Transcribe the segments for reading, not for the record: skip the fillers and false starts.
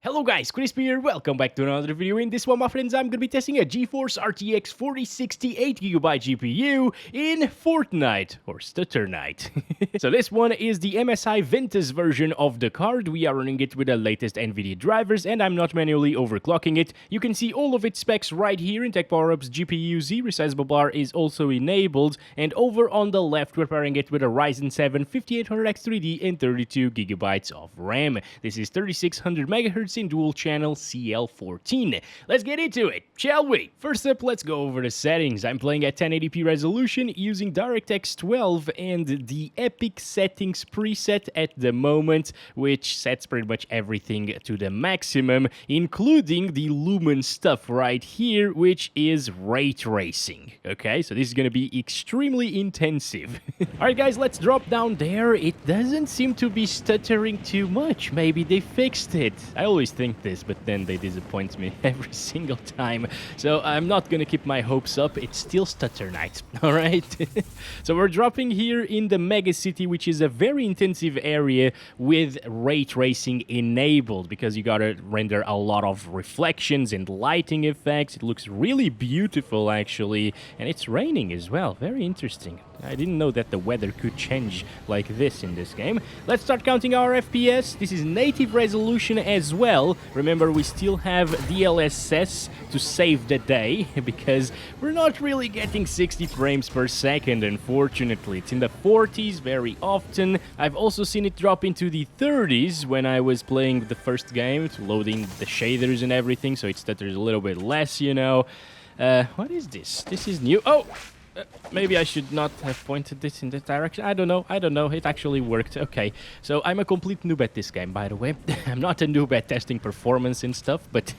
Hello guys, Crispy here, welcome back to another video. In this one, my friends, I'm gonna be testing a GeForce RTX 4060 8GB GPU in Fortnite, or Stutternite. So this one is the MSI Ventus version of the card. We are running it with the latest Nvidia drivers, and I'm not manually overclocking it. You can see all of its specs right here in Tech Power-Ups. GPU Z resizable bar is also enabled, and over on the left, we're pairing it with a Ryzen 7 5800X3D and 32GB of RAM. This is 3600 MHz in dual channel CL14. Let's get into it, shall we? First up, let's go over the settings. I'm playing at 1080p resolution using DirectX 12 and the Epic settings preset at the moment, which sets pretty much everything to the maximum, including the lumen stuff right here, which is ray tracing. Okay, so this is gonna be extremely intensive. Alright guys, let's drop down there. It doesn't seem to be stuttering too much. Maybe they fixed it. I always think this, but then they disappoint me every single time. So I'm not gonna keep my hopes up. It's still Stutternite, alright? So we're dropping here in the mega city, which is a very intensive area with ray tracing enabled, because you gotta render a lot of reflections and lighting effects. It looks really beautiful actually, and it's raining as well. Very interesting. I didn't know that the weather could change like this in this game. Let's start counting our FPS. This is native resolution as well. Remember, we still have DLSS to save the day, because we're not really getting 60 frames per second, unfortunately. It's in the 40s very often. I've also seen it drop into the 30s when I was playing the first game, loading the shaders and everything, so it stutters a little bit less, you know. What is this? This is new. Oh! Maybe I should not have pointed this in this direction. I don't know. It actually worked. Okay, so I'm a complete noob at this game, by the way. I'm not a noob at testing performance and stuff, but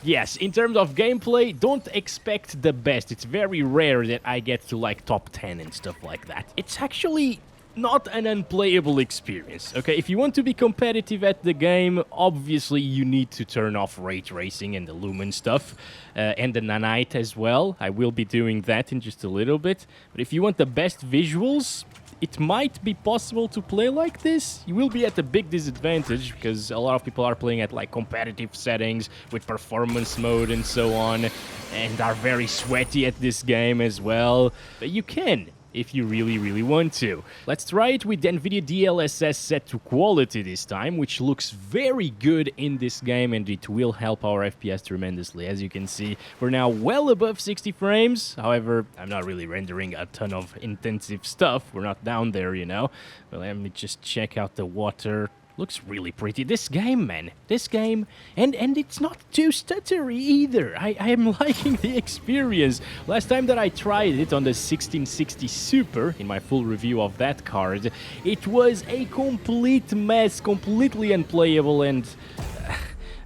yes, in terms of gameplay, don't expect the best. It's very rare that I get to like top 10 and stuff like that. It's actually not an unplayable experience, okay? If you want to be competitive at the game, obviously you need to turn off ray tracing and the lumen stuff, and the Nanite as well. I will be doing that in just a little bit. But if you want the best visuals, it might be possible to play like this. You will be at a big disadvantage, because a lot of people are playing at like competitive settings with performance mode and so on, and are very sweaty at this game as well. But you can, if you really want to. Let's try it with the Nvidia DLSS set to quality this time, which looks very good in this game, and it will help our FPS tremendously. As you can see, we're now well above 60 frames. However, I'm not really rendering a ton of intensive stuff. We're not down there, you know. But let me just check out the water. Looks really pretty. This game, man. This game. And it's not too stuttery either. I am liking the experience. Last time that I tried it on the 1660 Super, in my full review of that card, it was a complete mess, completely unplayable, and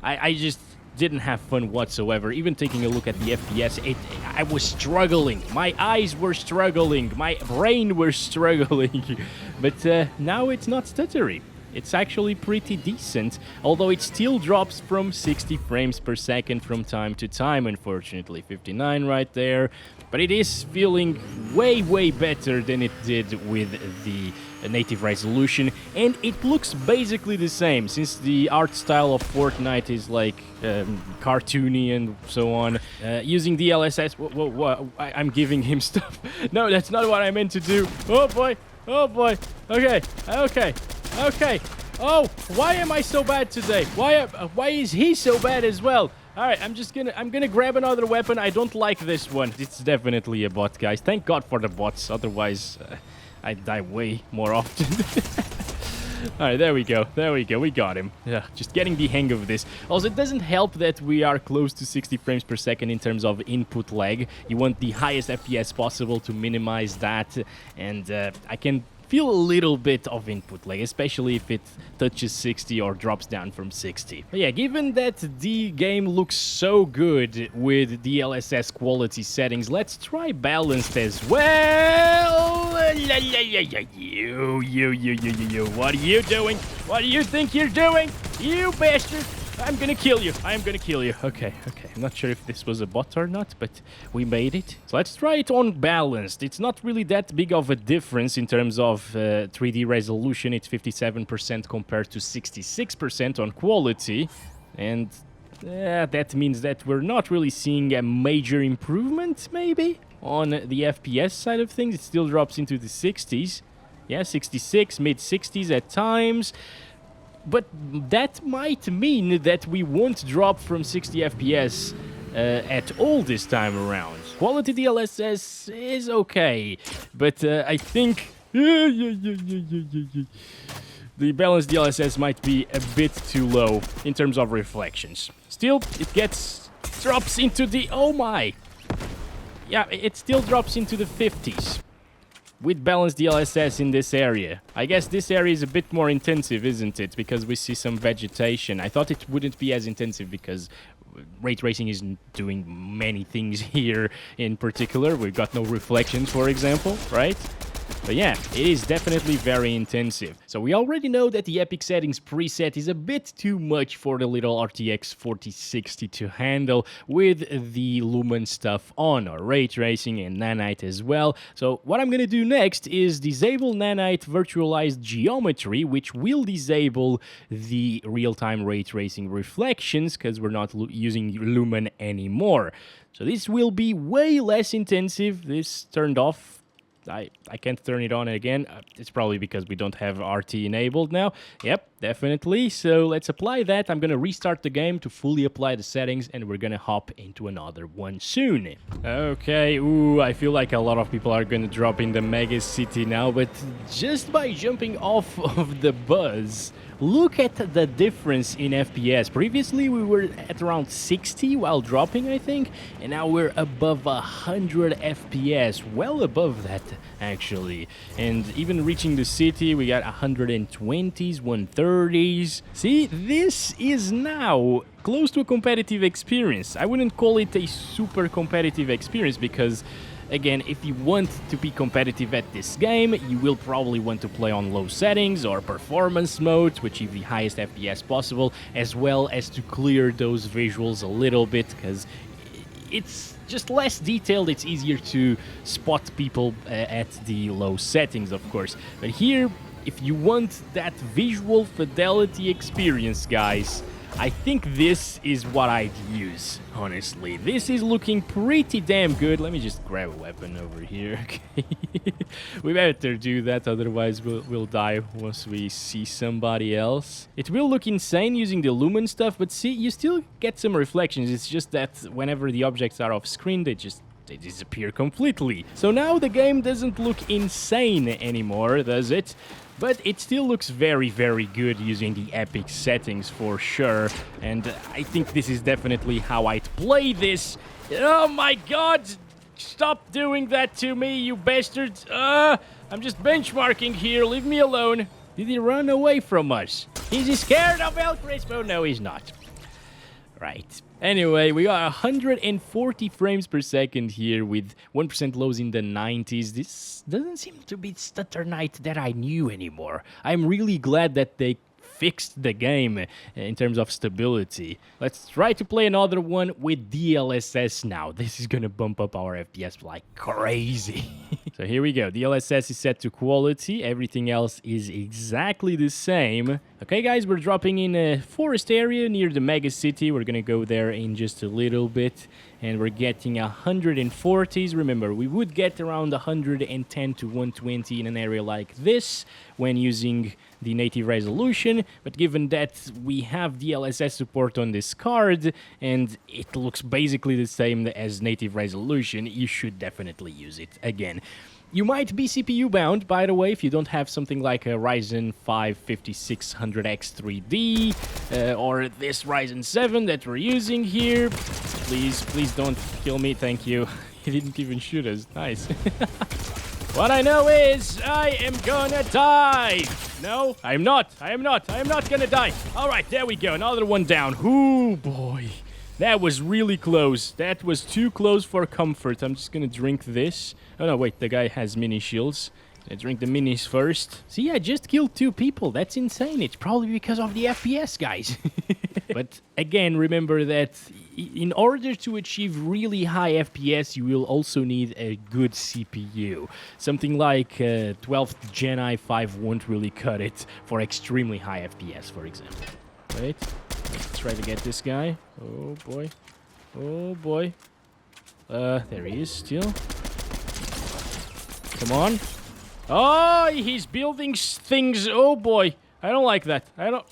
I just didn't have fun whatsoever. Even taking a look at the FPS, I was struggling. My eyes were struggling. My brain was struggling. But now it's not stuttery. It's actually pretty decent, although it still drops from 60 frames per second from time to time, unfortunately. 59 right there. But it is feeling way better than it did with the native resolution, and it looks basically the same, since the art style of Fortnite is like cartoony and so on. Using DLSS, I'm giving him stuff. No, that's not what I meant to do. Oh boy, okay. Oh, why am I so bad today? Why is he so bad as well? All right, I'm gonna grab another weapon. I don't like this one. It's definitely a bot, guys. Thank God for the bots. Otherwise, I'd die way more often. All right, there we go. We got him. Yeah, just getting the hang of this. Also, it doesn't help that we are close to 60 frames per second in terms of input lag. You want the highest FPS possible to minimize that, and I can feel a little bit of input lag, especially if it touches 60 or drops down from 60. But yeah, given that the game looks so good with DLSS quality settings, let's try balanced as well. You, what are you doing? What do you think you're doing? You bastard! I'm gonna kill you. I am gonna kill you. Okay. I'm not sure if this was a bot or not, but we made it. So let's try it on balanced. It's not really that big of a difference in terms of 3D resolution. It's 57% compared to 66% on quality. And that means that we're not really seeing a major improvement, maybe, on the FPS side of things. It still drops into the 60s. Yeah, 66, mid-60s at times. But that might mean that we won't drop from 60 FPS at all this time around. Quality DLSS is okay, but I think the balanced DLSS might be a bit too low in terms of reflections. Still, it drops into the, oh my! Yeah, it still drops into the 50s. With balanced DLSS in this area. I guess this area is a bit more intensive, isn't it? Because we see some vegetation. I thought it wouldn't be as intensive because ray tracing isn't doing many things here in particular. We've got no reflections, for example, right? But yeah, it is definitely very intensive. So we already know that the Epic Settings preset is a bit too much for the little RTX 4060 to handle with the Lumen stuff on, or ray tracing and Nanite as well. So what I'm gonna do next is disable Nanite virtualized geometry, which will disable the real-time ray tracing reflections because we're not using Lumen anymore. So this will be way less intensive. This turned off. I can't turn it on again. It's probably because we don't have RT enabled now. Yep, definitely. So let's apply that. I'm going to restart the game to fully apply the settings, and we're going to hop into another one soon. Okay, ooh, I feel like a lot of people are going to drop in the mega city now, but just by jumping off of the bus, look at the difference in FPS. Previously, we were at around 60 while dropping, I think, and now we're above 100 FPS, well above that, actually. And even reaching the city, we got 120s, 130s. See, this is now close to a competitive experience. I wouldn't call it a super competitive experience because, again, if you want to be competitive at this game, you will probably want to play on low settings or performance mode to achieve the highest FPS possible, as well as to clear those visuals a little bit, because it's just less detailed. It's easier to spot people at the low settings, of course. But here, if you want that visual fidelity experience, guys, I think this is what I'd use, honestly. This is looking pretty damn good. Let me just grab a weapon over here, okay? We better do that, otherwise we'll die once we see somebody else. It will look insane using the Lumen stuff, but see, you still get some reflections. It's just that whenever the objects are off screen, they disappear completely. So now the game doesn't look insane anymore, does it? But it still looks very, very good using the Epic settings for sure. And I think this is definitely how I'd play this. Oh my god! Stop doing that to me, you bastards! I'm just benchmarking here, leave me alone. Did he run away from us? Is he scared of El Crispo? No, he's not. Right. Anyway, we got 140 frames per second here with 1% lows in the 90s. This doesn't seem to be Stutter Night that I knew anymore. I'm really glad that they fixed the game in terms of stability. Let's try to play another one with DLSS now. This is gonna bump up our FPS like crazy. So here we go. DLSS is set to quality. Everything else is exactly the same. Okay, guys, we're dropping in a forest area near the mega city. We're gonna go there in just a little bit. And we're getting 140s. Remember, we would get around 110 to 120 in an area like this when using the native resolution, but given that we have DLSS support on this card and it looks basically the same as native resolution, you should definitely use it again. You might be CPU bound, by the way, if you don't have something like a Ryzen 5 5600X 3D or this Ryzen 7 that we're using here. Please don't kill me, thank you. He didn't even shoot us, nice. What I know is I am gonna die. No, I'm not gonna die. All right, there we go, another one down. Ooh, boy. That was really close. That was too close for comfort. I'm just gonna drink this. Oh, no, wait, the guy has mini shields. I drink the minis first. See, I just killed 2 people. That's insane. It's probably because of the FPS, guys. But again, remember that in order to achieve really high FPS, you will also need a good CPU. Something like 12th Gen i5 won't really cut it for extremely high FPS, for example. Right? Let's try to get this guy. Oh, boy. Oh, boy. There he is still. Come on. Oh, he's building things. Oh, boy. I don't like that. I don't...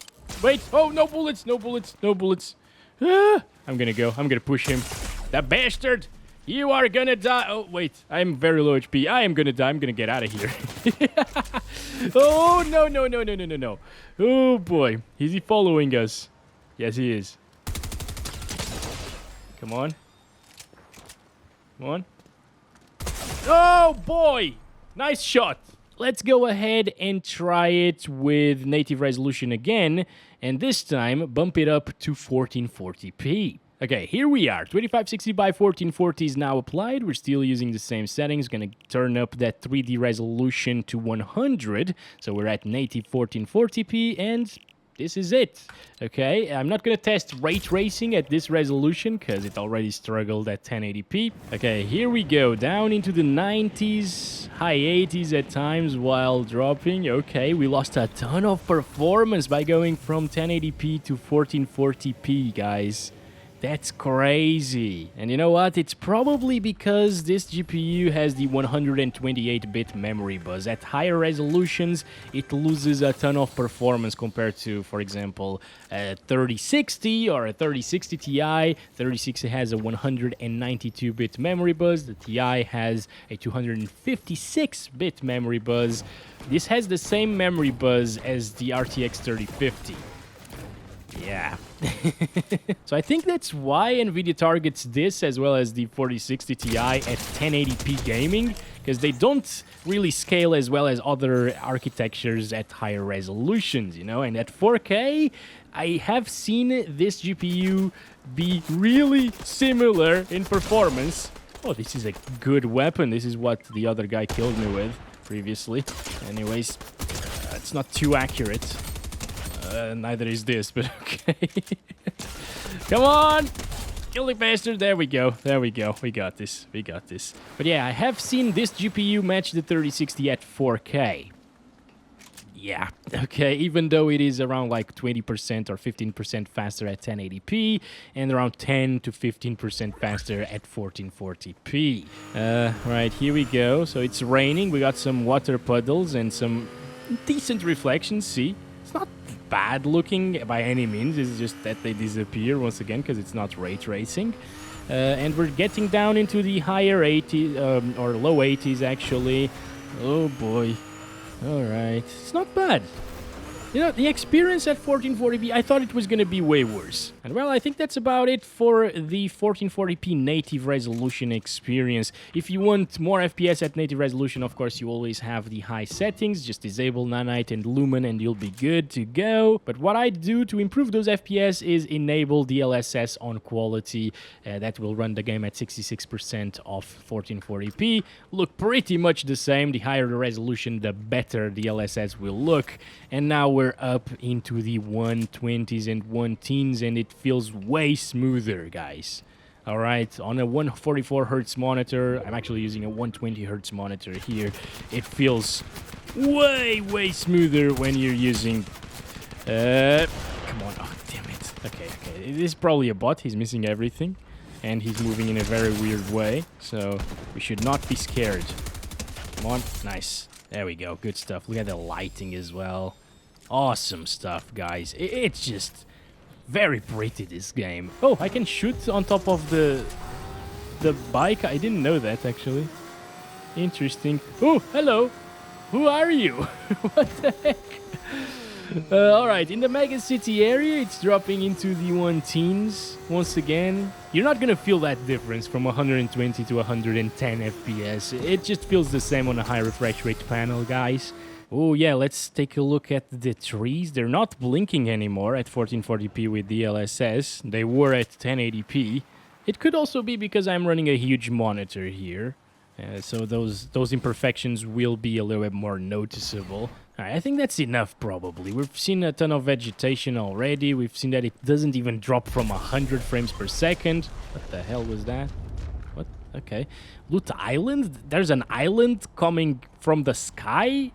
Wait. Oh, no bullets. No bullets. No bullets. I'm gonna go. I'm gonna push him. That bastard. You are gonna die. Oh, wait. I'm very low HP. I am gonna die. I'm gonna get out of here. Oh, no, no, no, no, no, no, no. Oh, boy. Is he following us? Yes, he is. Come on. Come on. Oh, boy. Nice shot. Let's go ahead and try it with native resolution again. And this time, bump it up to 1440p. Okay, here we are. 2560 by 1440 is now applied. We're still using the same settings. Gonna turn up that 3D resolution to 100. So we're at native 1440p, and this is it. Okay, I'm not gonna test ray tracing at this resolution because it already struggled at 1080p. Okay, here we go. Down into the 90s, high 80s at times while dropping. Okay, we lost a ton of performance by going from 1080p to 1440p, guys. That's crazy. And you know what? It's probably because this GPU has the 128-bit memory bus. At higher resolutions, it loses a ton of performance compared to, for example, a 3060 or a 3060 Ti. 3060 has a 192-bit memory bus. The Ti has a 256-bit memory bus. This has the same memory bus as the RTX 3050. Yeah. So I think that's why Nvidia targets this as well as the 4060 Ti at 1080p gaming, because they don't really scale as well as other architectures at higher resolutions, you know. And at 4K, I have seen this GPU be really similar in performance. Oh, this is a good weapon. This is what the other guy killed me with previously. Anyways, it's not too accurate. Neither is this, but okay. Come on! Kill the bastard. There we go. There we go. We got this. We got this. But yeah, I have seen this GPU match the 3060 at 4K. Yeah, okay, even though it is around like 20% or 15% faster at 1080p and around 10 to 15% faster at 1440p. Right, here we go. So it's raining. We got some water puddles and some decent reflections, see? It's not bad looking by any means. It's just that they disappear once again because it's not ray tracing. And we're getting down into the higher 80s, or low 80s actually. Oh boy. Alright. It's not bad. You know, the experience at 1440p, I thought it was going to be way worse. And well, I think that's about it for the 1440p native resolution experience. If you want more FPS at native resolution, of course, you always have the high settings. Just disable Nanite and Lumen and you'll be good to go. But what I do to improve those FPS is enable DLSS on quality. That will run the game at 66% of 1440p. Look pretty much the same. The higher the resolution, the better DLSS will look. And now we're up into the 120s and 110s, and it feels way smoother, guys. All right, on a 144 Hz monitor, I'm actually using a 120 Hz monitor here. It feels way smoother when you're using... come on, oh, damn it. Okay, this is probably a bot. He's missing everything, and he's moving in a very weird way, so we should not be scared. Come on, nice. There we go, good stuff. Look at the lighting as well. Awesome stuff, guys. It's just very pretty, this game. Oh, I can shoot on top of the bike. I didn't know that, actually. Interesting. Oh, hello. Who are you? What the heck? Alright, in the mega city area, it's dropping into the 110s once again. You're not gonna feel that difference from 120 to 110 FPS. It just feels the same on a high refresh rate panel, guys. Oh yeah, let's take a look at the trees. They're not blinking anymore at 1440p with DLSS. They were at 1080p. It could also be because I'm running a huge monitor here. So those imperfections will be a little bit more noticeable. All right, I think that's enough probably. We've seen a ton of vegetation already. We've seen that it doesn't even drop from 100 frames per second. What the hell was that? What? Okay. Loot Island? There's an island coming from the sky?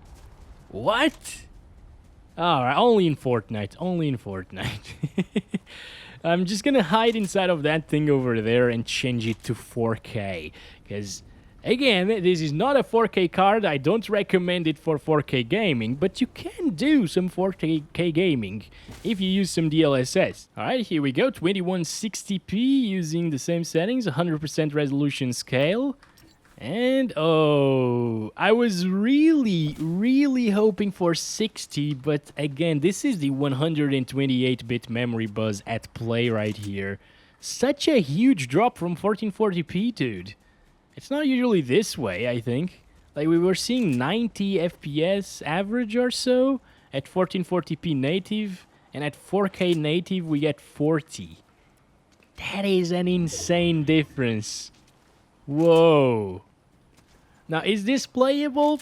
What? Alright, only in Fortnite. Only in Fortnite. I'm just gonna hide inside of that thing over there and change it to 4K. Because, again, this is not a 4K card. I don't recommend it for 4K gaming. But you can do some 4K gaming if you use some DLSS. Alright, here we go. 2160p using the same settings. 100% resolution scale. And, oh, I was really hoping for 60, but again, this is the 128-bit memory buzz at play right here. Such a huge drop from 1440p, dude. It's not usually this way, I think. Like, we were seeing 90 FPS average or so at 1440p native, and at 4K native, we get 40. That is an insane difference. Whoa. Now, is this playable?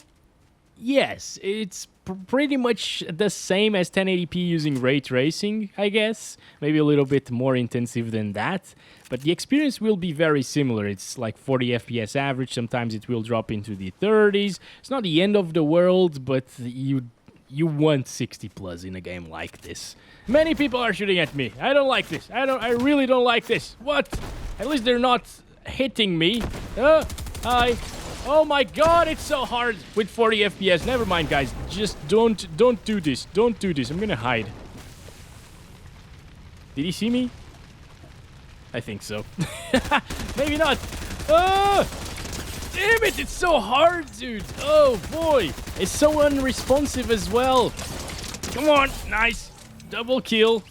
Yes, it's pretty much the same as 1080p using ray tracing, I guess. Maybe a little bit more intensive than that. But the experience will be very similar. It's like 40 FPS average. Sometimes it will drop into the 30s. It's not the end of the world, but you want 60 plus in a game like this. Many people are shooting at me. I don't like this. I really don't like this. What? At least they're not hitting me. Hi. Oh my god, it's so hard with 40 FPS. Never mind, guys. Just don't do this. Don't do this. I'm gonna hide. Did he see me? I think so. Maybe not. Oh! Damn it, it's so hard, dude. Oh boy. It's so unresponsive as well. Come on. Nice. Double kill.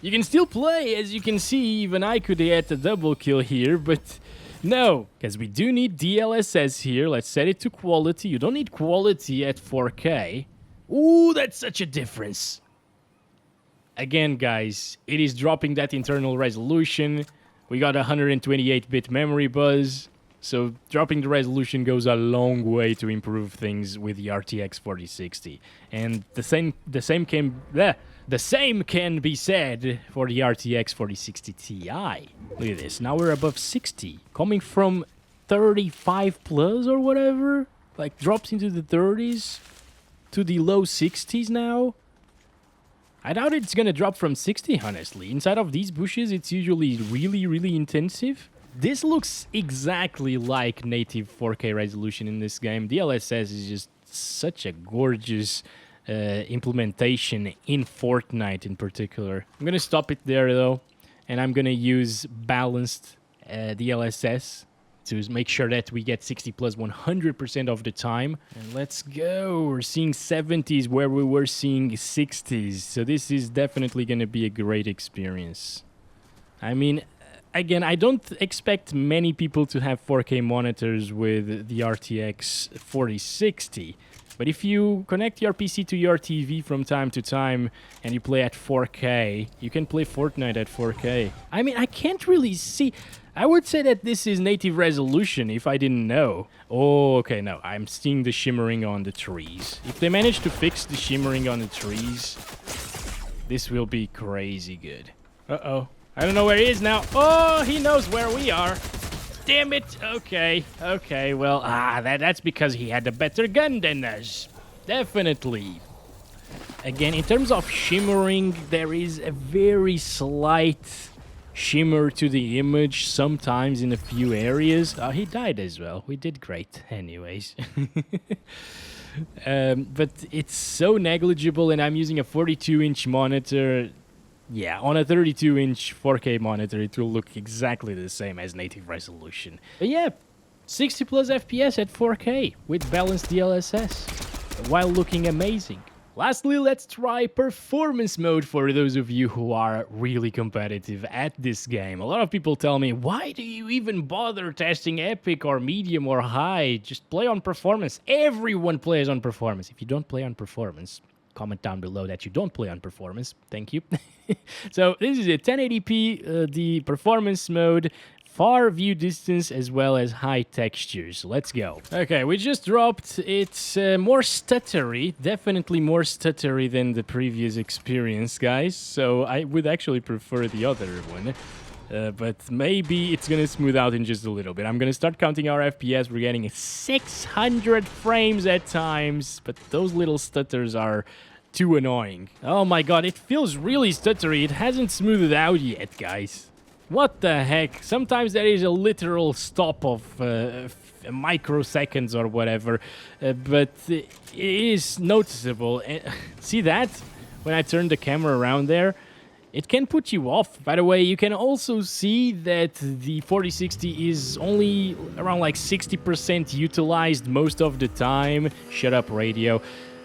You can still play. As you can see, even I could get a double kill here, but no, because we do need DLSS here. Let's set it to quality. You don't need quality at 4K. Ooh, that's such a difference. Again, guys, it is dropping that internal resolution. We got 128-bit memory buzz. So dropping the resolution goes a long way to improve things with the RTX 4060. And the same can be said for the RTX 4060 Ti. Look at this. Now we're above 60. Coming from 35 plus or whatever. Like drops into the 30s to the low 60s now. I doubt it's gonna drop from 60, honestly. Inside of these bushes, it's usually really intensive. This looks exactly like native 4K resolution in this game. DLSS is just such a gorgeous implementation in Fortnite in particular. I'm gonna stop it there though, and I'm gonna use balanced DLSS to make sure that we get 60 plus 100% of the time. And let's go. We're seeing 70s where we were seeing 60s. So this is definitely gonna be a great experience. I mean, again, I don't expect many people to have 4K monitors with the RTX 4060. But if you connect your PC to your TV from time to time and you play at 4K, you can play Fortnite at 4K. I mean, I can't really see. I would say that this is native resolution if I didn't know. Oh, okay, no. I'm seeing the shimmering on the trees. If they manage to fix the shimmering on the trees, this will be crazy good. Uh-oh. I don't know where he is now. Oh, he knows where we are. Damn it. Okay. Okay, well, that's because he had a better gun than us. Definitely. Again, in terms of shimmering, there is a very slight shimmer to the image sometimes in a few areas. Oh, he died as well. We did great anyways. But it's so negligible, and I'm using a 42-inch monitor. Yeah, on a 32-inch 4K monitor, it will look exactly the same as native resolution. But yeah, 60 plus FPS at 4K with balanced DLSS, while looking amazing. Lastly, let's try performance mode for those of you who are really competitive at this game. A lot of people tell me, why do you even bother testing epic or medium or high? Just play on performance. Everyone plays on performance. If you don't play on performance, comment down below that you don't play on performance. Thank you. So this is a 1080p, the performance mode, far view distance as well as high textures. Let's go. Okay, we just dropped. It's more stuttery, definitely more stuttery than the previous experience, guys. So I would actually prefer the other one. But maybe it's gonna smooth out in just a little bit. I'm gonna start counting our FPS. We're getting 600 frames at times, but those little stutters are too annoying. Oh my god, it feels really stuttery. It hasn't smoothed out yet, guys. What the heck? Sometimes there is a literal stop of microseconds or whatever, but it is noticeable. See that? When I turn the camera around there, it can put you off. By the way, you can also see that the 4060 is only around like 60% utilized most of the time. Shut up, radio.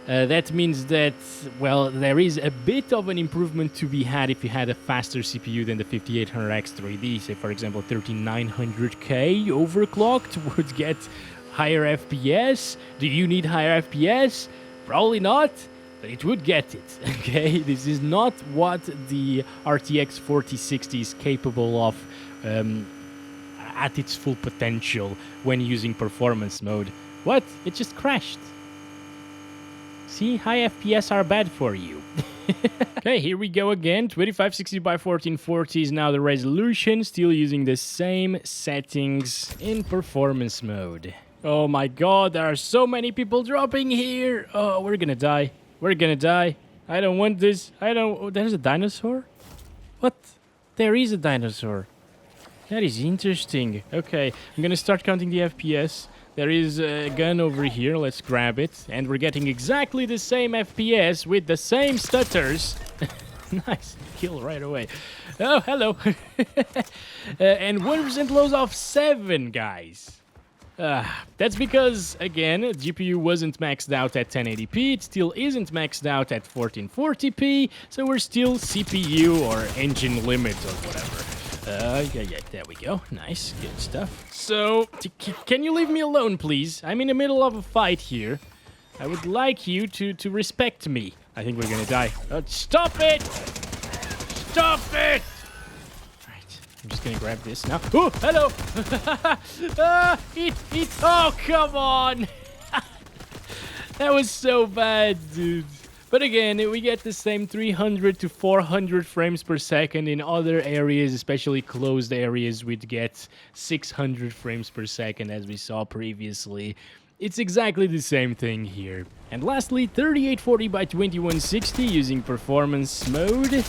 That means that, well, there is a bit of an improvement to be had if you had a faster CPU than the 5800X 3D. Say, for example, 13900K overclocked would get higher FPS. Do you need higher FPS? Probably not, but it would get it, okay? This is not what the RTX 4060 is capable of at its full potential when using performance mode. What? It just crashed. See, high FPS are bad for you. Okay, here we go again. 2560 by 1440 is now the resolution, still using the same settings in performance mode. Oh my god, there are so many people dropping here. Oh, we're gonna die. We're gonna die. I don't want this. Oh, there's a dinosaur? What? There is a dinosaur. That is interesting. Okay, I'm gonna start counting the FPS. There is a gun over here, let's grab it. And we're getting exactly the same FPS with the same stutters. Nice, kill right away. Oh, hello. And 1% lows off 7, guys. That's because, again, GPU wasn't maxed out at 1080p, it still isn't maxed out at 1440p, so we're still CPU or engine limit or whatever. Yeah, there we go. Nice, good stuff. So, can you leave me alone, please? I'm in the middle of a fight here. I would like you to respect me. I think we're gonna die. Oh, stop it! Stop it! Right, I'm just gonna grab this now. Oh, hello! Eat! Oh, come on! That was so bad, dude. But again, we get the same 300 to 400 frames per second. In other areas, especially closed areas, we'd get 600 frames per second as we saw previously. It's exactly the same thing here. And lastly, 3840 by 2160 using performance mode.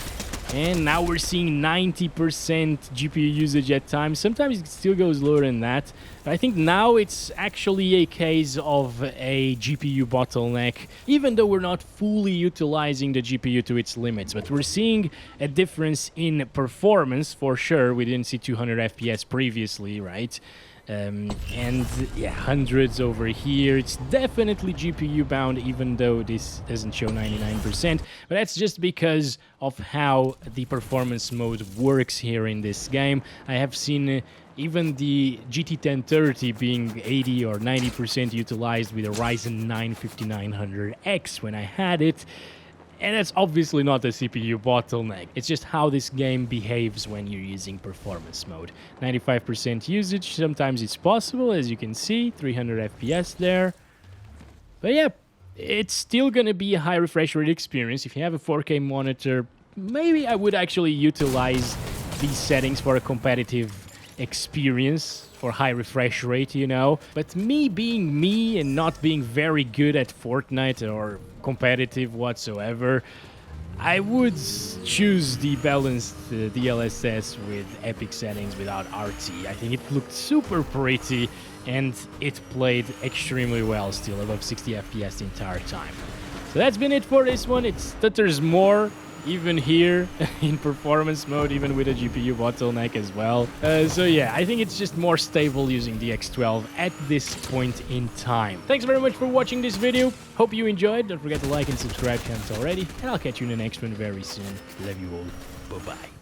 And now we're seeing 90% GPU usage at times. Sometimes it still goes lower than that. But I think now it's actually a case of a GPU bottleneck, even though we're not fully utilizing the GPU to its limits. But we're seeing a difference in performance for sure. We didn't see 200 FPS previously, right? And yeah, hundreds over here. It's definitely GPU bound, even though this doesn't show 99%. But that's just because of how the performance mode works here in this game. I have seen even the GT 1030 being 80 or 90% utilized with a Ryzen 9 5900X when I had it. And that's obviously not a CPU bottleneck. It's just how this game behaves when you're using performance mode. 95% usage, sometimes it's possible, as you can see, 300 FPS there. But yeah, it's still gonna be a high refresh rate experience. If you have a 4K monitor, maybe I would actually utilize these settings for a competitive experience, for high refresh rate, you know. But me being me and not being very good at Fortnite or competitive whatsoever, I would choose the balanced DLSS with epic settings without RT. I think it looked super pretty and it played extremely well still, above 60 FPS the entire time. So that's been it for this one. It stutters more even here in performance mode, even with a GPU bottleneck as well. So yeah, I think it's just more stable using the X12 at this point in time. Thanks very much for watching this video. Hope you enjoyed. Don't forget to like and subscribe if you haven't already. And I'll catch you in the next one very soon. Love you all. Bye-bye.